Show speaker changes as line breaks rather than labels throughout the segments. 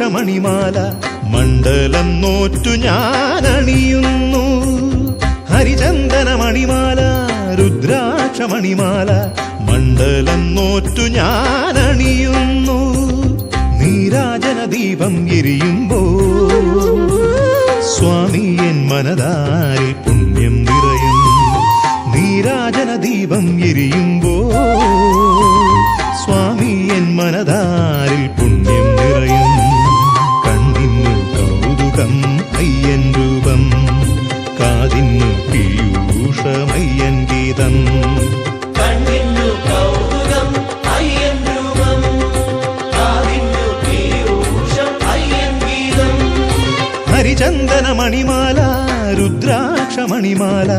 രുദ്രാക്ഷമണിമാല മണ്ഡലം നോറ്റു ഞാനണിയുന്നു. ഹരിചന്ദനമണിമാല രുദ്രാക്ഷമണിമാല മണ്ഡലം നോറ്റു ഞാനണിയുന്നു. നീരാജന ദീപം എരിയുമ്പോ സ്വാമി എൻ മനതാരിൽ പുണ്യം നിറയും. നീരാജന ദീപം എരിയുമ്പോ സ്വാമി എൻ മനതാരിൽ പുണ്യം നിറയും. കണ്ണിന്നു കൗതുകം അയ്യൻ രൂപം, കാതിന്നു പീയൂഷമയ്യൻ ഗീതം.
കണ്ണിന്നു കൗതുകം അയ്യൻ രൂപം, കാതിന്നു പീയൂഷം അയ്യൻ ഗീതം.
ഹരിചന്ദനമണിമാല രുദ്രാക്ഷമണിമാല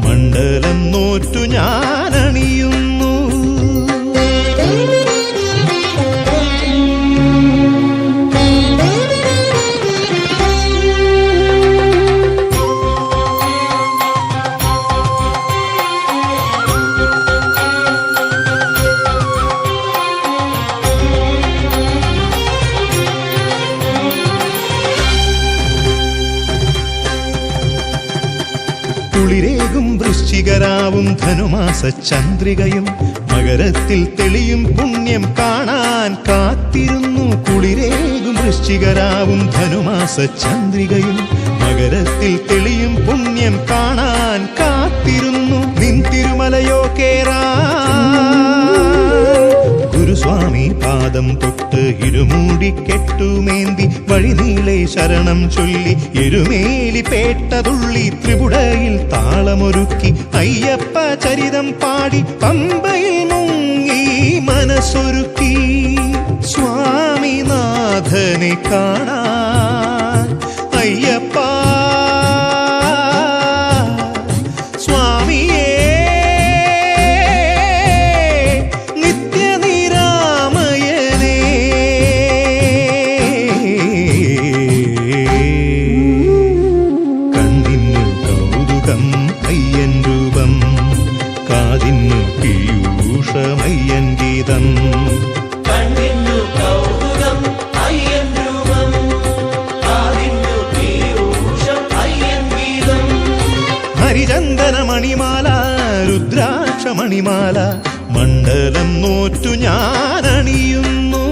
മണ്ഡലം നോറ്റു ഞാനണിയുന്നു. കുളിരേകും വൃശ്ചികരാവും ധനുമാസ ചന്ദ്രികയും മകരത്തിൽ തെളിയും പുണ്യം കാണാൻ കാത്തിരുന്നു. കുളിരേകും വൃശ്ചികരാവും ധനുമാസ ചന്ദ്രികയും മകരത്തിൽ തെളിയും പുണ്യം കാണാൻ കാത്തിരുന്നു. നിൻ തിരുമലയോ കേറാൻ ഗുരുസ്വാമി പാദം തൊട്ട് ഇരുമൂടി കെട്ടുമേന്തി വഴിനീളെ ശരണം ചൊല്ലി എരുമേലി പേട്ടതുള്ളി ത്രിപുടയിൽ താളമൊരുക്കി അയ്യപ്പ ചരിതം പാടി പമ്പയിൽ മുങ്ങി മനസ്സൊരുക്കി. സ്വാമിനാഥനെ കാണാൻ അയ്യപ്പ സ്വാമിയേ നിത്യനിരാമയനേ. കണ്ണിന്നു കൗതുകം അയ്യൻ രൂപം, കാതിന്നു പീയൂഷമയ്യൻ ഗീതം.
കണ്ണിന്നു കൗതുകം അയ്യൻ രൂപം, കാതിന്നു പീയൂഷം അയ്യൻ ഗീതം.
ഹരിചന്ദനമണിമാല രുദ്രാക്ഷമണിമാല മണ്ഡലം നോറ്റു ഞാനണിയുന്നു.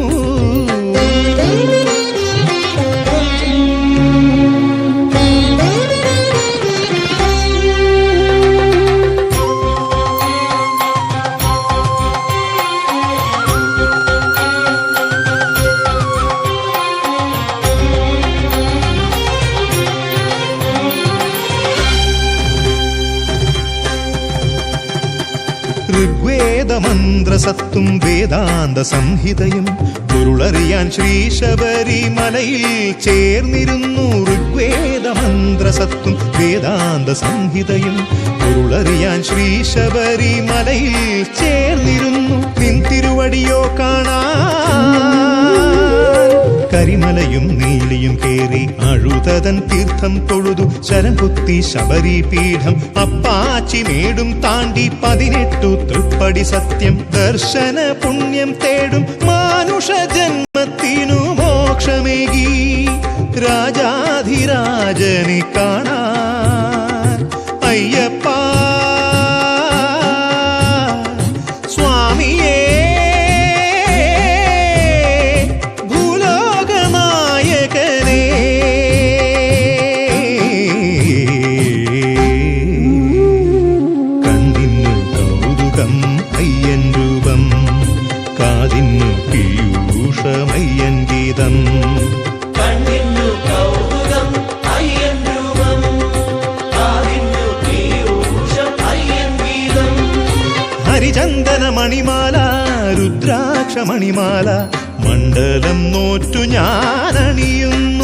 ഋഗ്വേദമന്ത്രസത്തും വേദാന്ത സംഹിതയും പൊരുളറിയാൻ ശ്രീ ശബരിമലയിൽ ചേർന്നിരുന്നു. ഋഗ്വേദമന്ത്രസത്തും വേദാന്ത സംഹിതയും പൊരുളറിയാൻ ശ്രീ ശബരിമലയിൽ ചേർന്നിരുന്നു. നിൻ തിരുവടിയോ കാണാൻ കരിമലയും നീലിയും കേറി അഴുതതൻ തീർത്ഥം തൊഴുതു ശരം കുത്തി ശബരി പീഠം അപ്പാച്ചി മേടും താണ്ടി 18 തൃപ്പടി സത്യം ദർശന പുണ്യം തേടും മാനുഷ ജന്മത്തിനു മോക്ഷമേകി രാജാധിരാജനെ കാണാൻ അയ്യപ്പ സ്വാമിയേ ഭൂലോകനായകനേ. കണ്ണിന്നു കൗതുകം അയ്യൻ രൂപം, കാതിന്നു പീയൂഷമയ്യൻ ഗീതം.
കണ്ണിന്നു കൗതുകം അയ്യൻ രൂപം, കാതിന്നു പീയൂഷം അയ്യൻ ഗീതം.
ഹരിചന്ദനമണിമാല രുദ്രാക്ഷമണിമാല മണ്ഡലം നോറ്റു ഞാനണിയുന്നു.